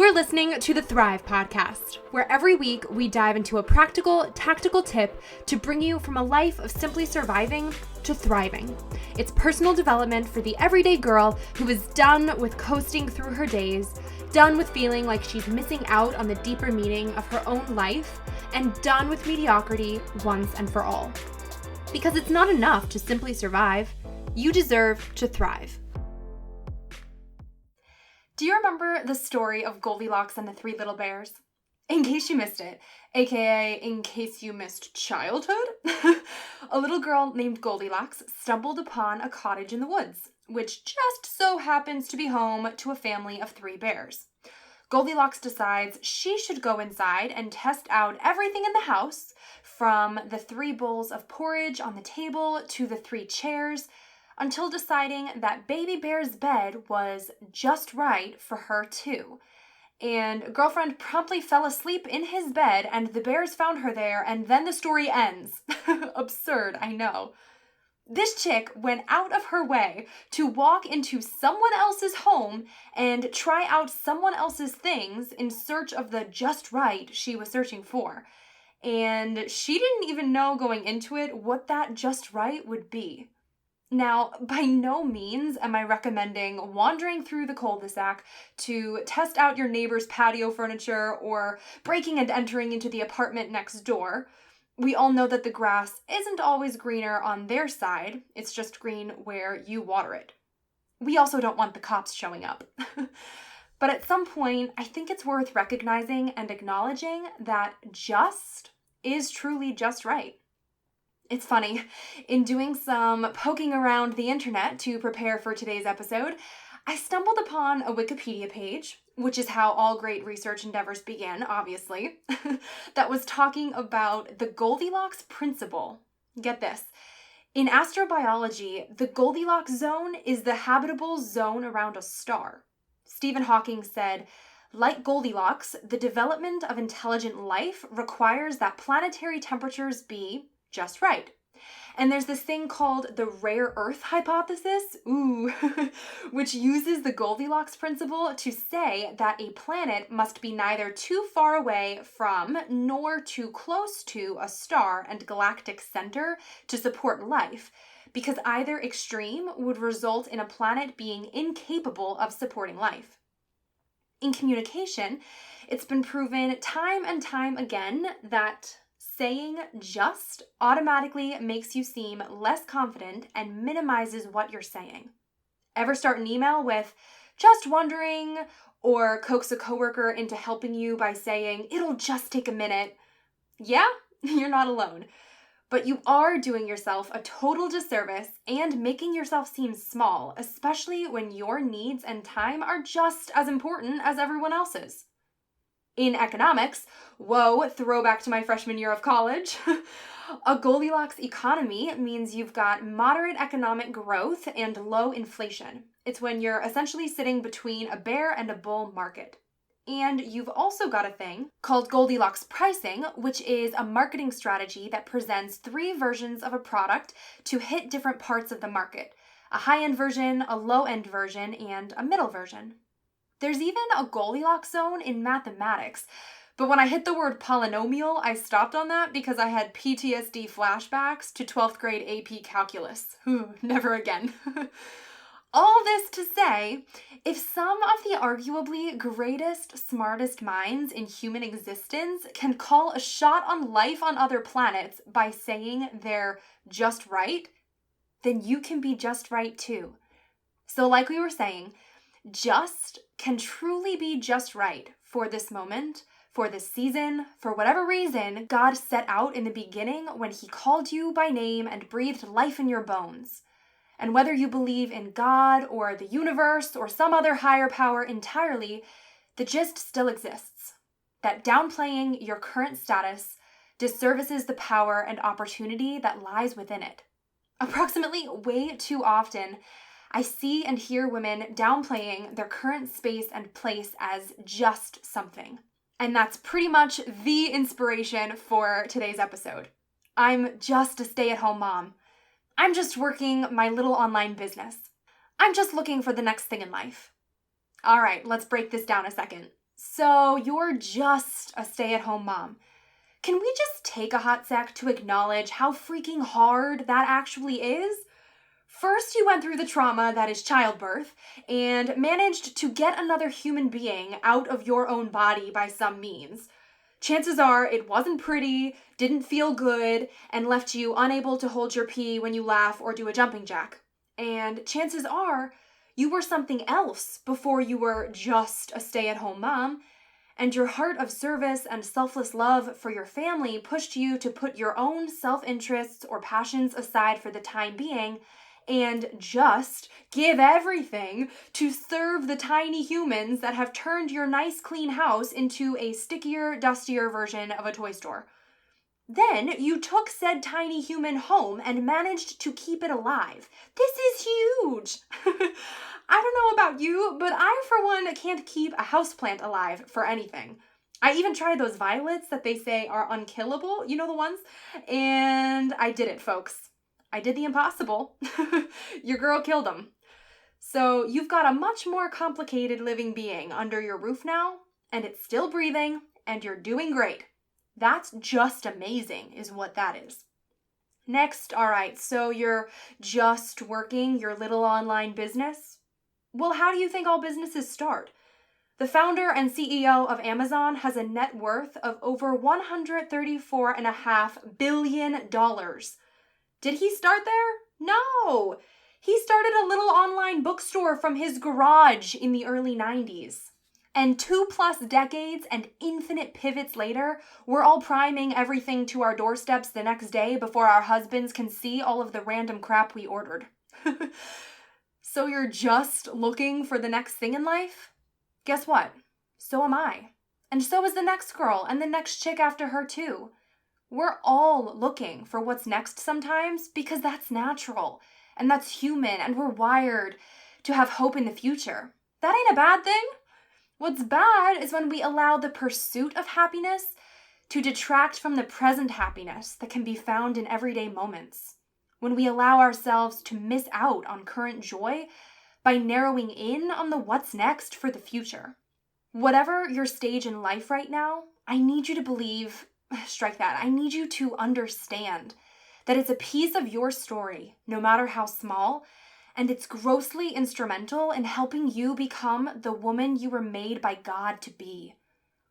You're listening to the Thrive Podcast, where every week we dive into a practical, tactical tip to bring you from a life of simply surviving to thriving. It's personal development for the everyday girl who is done with coasting through her days, done with feeling like she's missing out on the deeper meaning of her own life, and done with mediocrity once and for all. Because it's not enough to simply survive. You deserve to thrive. Do you remember the story of Goldilocks and the Three Little Bears? In case you missed it, aka in case you missed childhood, a little girl named Goldilocks stumbled upon a cottage in the woods, which just so happens to be home to a family of 3 bears. Goldilocks decides she should go inside and test out everything in the house, from the 3 bowls of porridge on the table to the 3 chairs, until deciding that Baby Bear's bed was just right for her too. And girlfriend promptly fell asleep in his bed and the bears found her there, and then the story ends. Absurd, I know. This chick went out of her way to walk into someone else's home and try out someone else's things in search of the just right she was searching for. And she didn't even know going into it what that just right would be. Now, by no means am I recommending wandering through the cul-de-sac to test out your neighbor's patio furniture or breaking and entering into the apartment next door. We all know that the grass isn't always greener on their side, it's just green where you water it. We also don't want the cops showing up. But at some point, I think it's worth recognizing and acknowledging that just is truly just right. It's funny, in doing some poking around the internet to prepare for today's episode, I stumbled upon a Wikipedia page, which is how all great research endeavors begin, obviously, that was talking about the Goldilocks principle. Get this. In astrobiology, the Goldilocks zone is the habitable zone around a star. Stephen Hawking said, like Goldilocks, the development of intelligent life requires that planetary temperatures be just right. And there's this thing called the rare earth hypothesis, which uses the Goldilocks principle to say that a planet must be neither too far away from nor too close to a star and galactic center to support life, because either extreme would result in a planet being incapable of supporting life. In communication, it's been proven time and time again that saying just automatically makes you seem less confident and minimizes what you're saying. Ever start an email with "just wondering" or coax a coworker into helping you by saying "it'll just take a minute"? Yeah, you're not alone. But you are doing yourself a total disservice and making yourself seem small, especially when your needs and time are just as important as everyone else's. In economics, whoa, throwback to my freshman year of college, a Goldilocks economy means you've got moderate economic growth and low inflation. It's when you're essentially sitting between a bear and a bull market. And you've also got a thing called Goldilocks pricing, which is a marketing strategy that presents 3 versions of a product to hit different parts of the market: a high-end version, a low-end version, and a middle version. There's even a Goldilocks zone in mathematics, but when I hit the word polynomial, I stopped on that because I had PTSD flashbacks to 12th grade AP calculus. Never again. All this to say, if some of the arguably greatest, smartest minds in human existence can call a shot on life on other planets by saying they're just right, then you can be just right too. So like we were saying, just can truly be just right for this moment, for this season, for whatever reason God set out in the beginning when He called you by name and breathed life in your bones. And whether you believe in God or the universe or some other higher power entirely, the gist still exists. That downplaying your current status disservices the power and opportunity that lies within it. Approximately way too often, I see and hear women downplaying their current space and place as just something. And that's pretty much the inspiration for today's episode. I'm just a stay-at-home mom. I'm just working my little online business. I'm just looking for the next thing in life. All right, let's break this down a second. So you're just a stay-at-home mom. Can we just take a hot sec to acknowledge how freaking hard that actually is? First, you went through the trauma that is childbirth and managed to get another human being out of your own body by some means. Chances are it wasn't pretty, didn't feel good, and left you unable to hold your pee when you laugh or do a jumping jack. And chances are you were something else before you were just a stay-at-home mom, and your heart of service and selfless love for your family pushed you to put your own self-interests or passions aside for the time being and just give everything to serve the tiny humans that have turned your nice clean house into a stickier, dustier version of a toy store. Then you took said tiny human home and managed to keep it alive. This is huge. I don't know about you, but I, for one, can't keep a houseplant alive for anything. I even tried those violets that they say are unkillable, you know the ones? And I did it, folks. I did the impossible. Your girl killed them. So you've got a much more complicated living being under your roof now, and it's still breathing, and you're doing great. That's just amazing, is what that is. Next, all right, so you're just working your little online business? Well, how do you think all businesses start? The founder and CEO of Amazon has a net worth of over $134.5 billion. Did he start there? No. He started a little online bookstore from his garage in the early 90s. And 2+ decades and infinite pivots later, we're all priming everything to our doorsteps the next day before our husbands can see all of the random crap we ordered. So you're just looking for the next thing in life? Guess what? So am I. And so is the next girl and the next chick after her too. We're all looking for what's next sometimes because that's natural and that's human and we're wired to have hope in the future. That ain't a bad thing. What's bad is when we allow the pursuit of happiness to detract from the present happiness that can be found in everyday moments. When we allow ourselves to miss out on current joy by narrowing in on the what's next for the future. Whatever your stage in life right now, I need you to believe, strike that, I need you to understand that it's a piece of your story, no matter how small, and it's grossly instrumental in helping you become the woman you were made by God to be.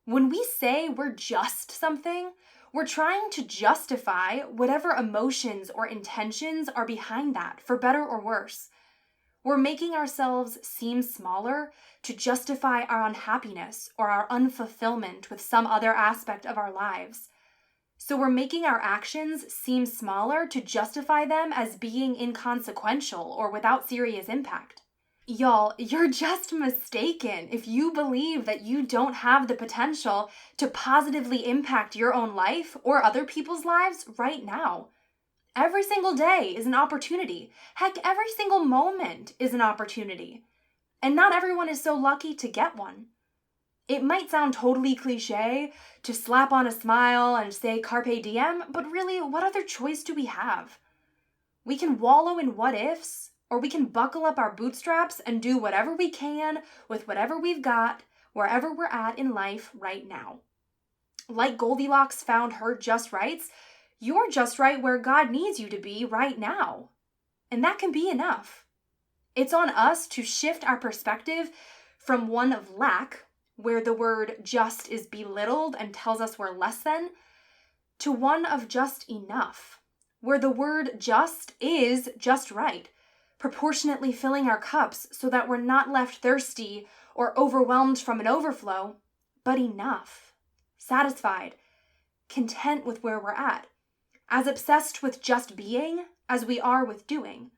When we say we're just something, we're trying to justify whatever emotions or intentions are behind that, for better or worse. We're making ourselves seem smaller to justify our unhappiness or our unfulfillment with some other aspect of our lives. So we're making our actions seem smaller to justify them as being inconsequential or without serious impact. Y'all, you're just mistaken if you believe that you don't have the potential to positively impact your own life or other people's lives right now. Every single day is an opportunity. Heck, every single moment is an opportunity. And not everyone is so lucky to get one. It might sound totally cliche to slap on a smile and say carpe diem, but really, what other choice do we have? We can wallow in what ifs, or we can buckle up our bootstraps and do whatever we can with whatever we've got, wherever we're at in life right now. Like Goldilocks found her just rights, you're just right where God needs you to be right now. And that can be enough. It's on us to shift our perspective from one of lack, where the word just is belittled and tells us we're less than, to one of just enough, where the word just is just right, proportionately filling our cups so that we're not left thirsty or overwhelmed from an overflow, but enough, satisfied, content with where we're at, as obsessed with just being as we are with doing,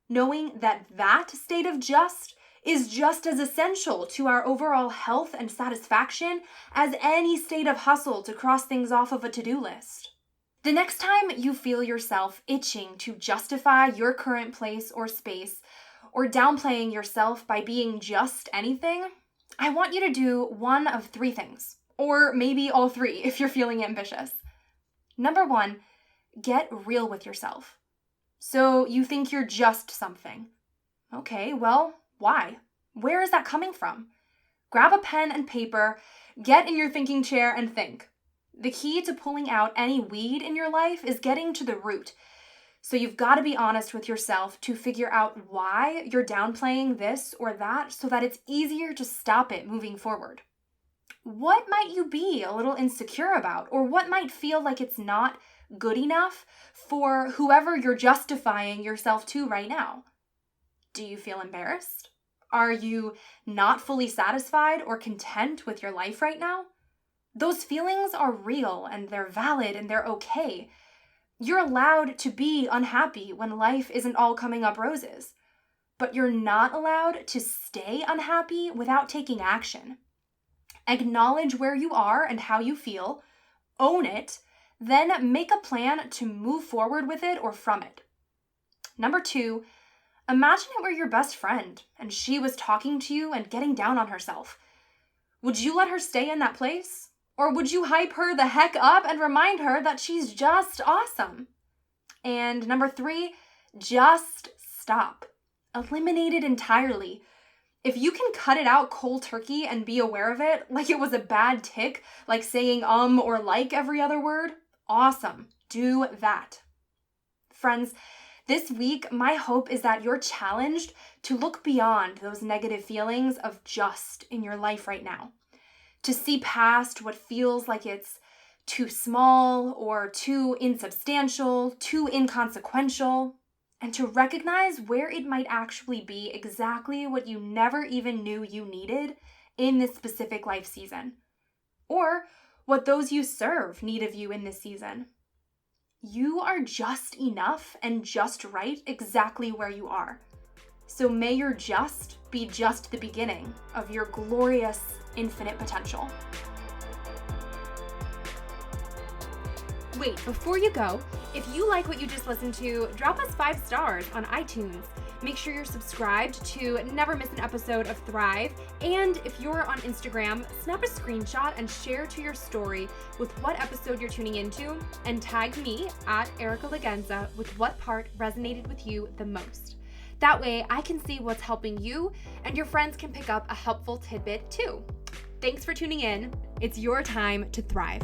knowing that that state of just is just as essential to our overall health and satisfaction as any state of hustle to cross things off of a to-do list. The next time you feel yourself itching to justify your current place or space, or downplaying yourself by being just anything, I want you to do one of 3 things, or maybe all 3 if you're feeling ambitious. Number 1, get real with yourself. So you think you're just something. Okay, well, why? Where is that coming from? Grab a pen and paper, get in your thinking chair and think. The key to pulling out any weed in your life is getting to the root. So you've got to be honest with yourself to figure out why you're downplaying this or that so that it's easier to stop it moving forward. What might you be a little insecure about, or what might feel like it's not good enough for whoever you're justifying yourself to right now? Do you feel embarrassed? Are you not fully satisfied or content with your life right now? Those feelings are real and they're valid and they're okay. You're allowed to be unhappy when life isn't all coming up roses, but you're not allowed to stay unhappy without taking action. Acknowledge where you are and how you feel, own it, then make a plan to move forward with it or from it. Number 2, imagine it were your best friend and she was talking to you and getting down on herself. Would you let her stay in that place? Or would you hype her the heck up and remind her that she's just awesome? And number 3, just stop. Eliminate it entirely. If you can cut it out cold turkey and be aware of it, like it was a bad tick, like saying or like every other word, awesome. Do that. Friends, this week, my hope is that you're challenged to look beyond those negative feelings of just in your life right now, to see past what feels like it's too small or too insubstantial, too inconsequential, and to recognize where it might actually be exactly what you never even knew you needed in this specific life season, or what those you serve need of you in this season. You are just enough and just right exactly where you are. So may your just be just the beginning of your glorious, infinite potential. Wait, before you go, if you like what you just listened to, drop us 5 stars on iTunes. Make sure you're subscribed to never miss an episode of Thrive. And if you're on Instagram, snap a screenshot and share to your story with what episode you're tuning into and tag me at Erica Lagenza with what part resonated with you the most. That way I can see what's helping you and your friends can pick up a helpful tidbit too. Thanks for tuning in. It's your time to thrive.